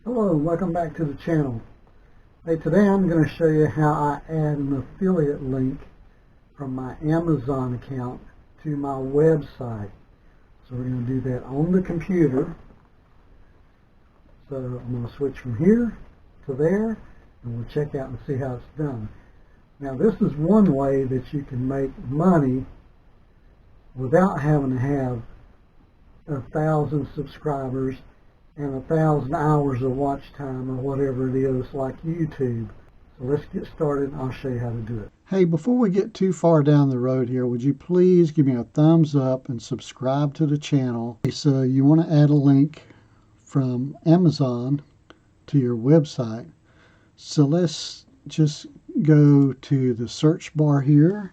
Hello and welcome back to the channel. Hey, today I'm going to show you how I add an affiliate link from my Amazon account to my website. So we're going to do that on the computer. So I'm going to switch from here to there and we'll check out and see how it's done. Now this is one way that you can make money without having to have 1,000 subscribers and 1,000 hours of watch time or whatever it is like YouTube. So let's get started and I'll show you how to do it. Hey, before we get too far down the road here, would you please give me a thumbs up and subscribe to the channel? So you want to add a link from Amazon to your website. So let's just go to the search bar here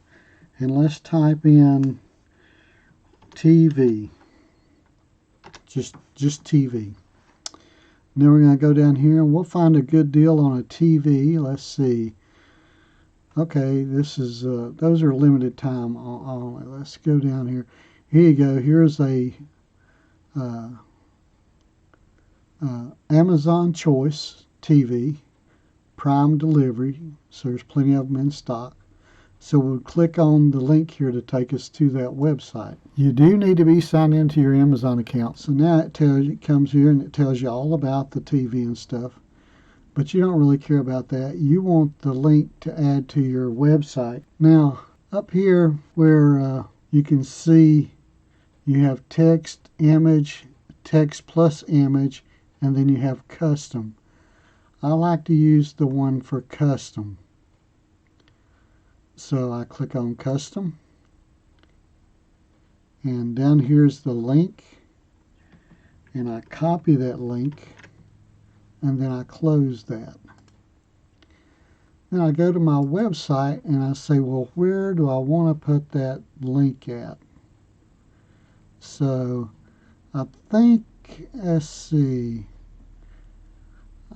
and let's type in TV. Just TV. Then we're going to go down here and we'll find a good deal on a TV. Let's see. Okay, this is those are limited time only. Let's go down here. Here you go. Here's a Amazon Choice TV, Prime Delivery. So there's plenty of them in stock. So we'll click on the link here to take us to that website. You do need to be signed into your Amazon account. So now it comes here and it tells you all about the TV and stuff. But you don't really care about that. You want the link to add to your website. Now, up here where you can see you have text, image, text plus image, and then you have custom. I like to use the one for custom. So I click on custom and down here's the link and I copy that link and then I close that. Then I go to my website and I say, well, where do I want to put that link at? So I think, let's see,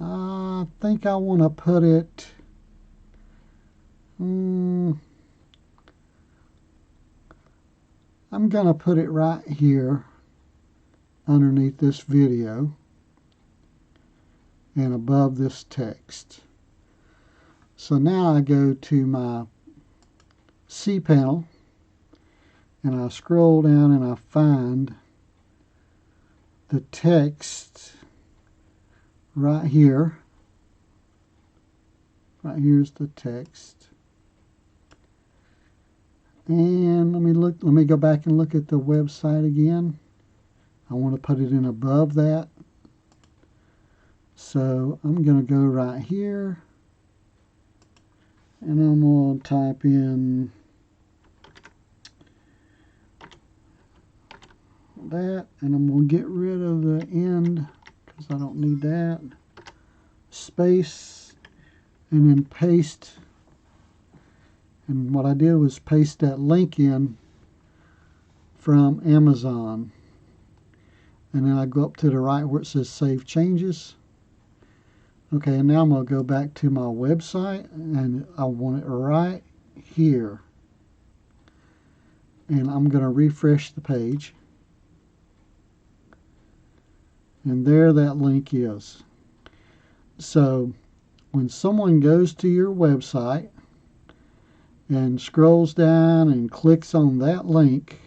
I think I want to put it I'm going to put it right here underneath this video and above this text. So now I go to my cPanel and I scroll down and I find the text right here. Right here's the text. And let me go back and look at the website again. I want to put it in above that. So I'm going to go right here and I'm going to type in that and I'm going to get rid of the end because I don't need that. Space and then paste. And what I did was paste that link in from Amazon. And then I go up to the right where it says Save Changes. Okay, and now I'm going to go back to my website and I want it right here. And I'm going to refresh the page. And there that link is. So when someone goes to your website and scrolls down and clicks on that link,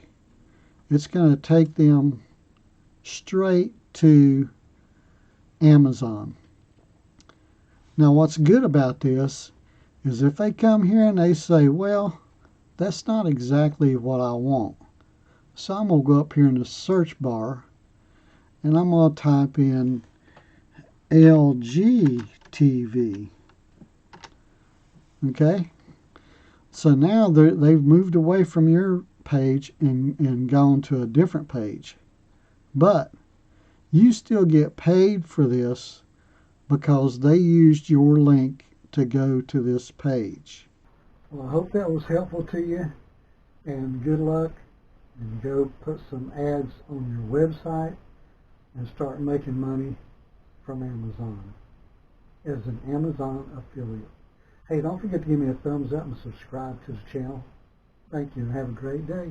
it's going to take them straight to Amazon. Now what's good about this is if they come here and they say, well, that's not exactly what I want. So I'm going to go up here in the search bar and I'm going to type in LG TV. Okay? So now they've moved away from your page and gone to a different page. But you still get paid for this because they used your link to go to this page. Well, I hope that was helpful to you, and good luck, and go put some ads on your website and start making money from Amazon as an Amazon affiliate. Hey, don't forget to give me a thumbs up and subscribe to the channel. Thank you and have a great day.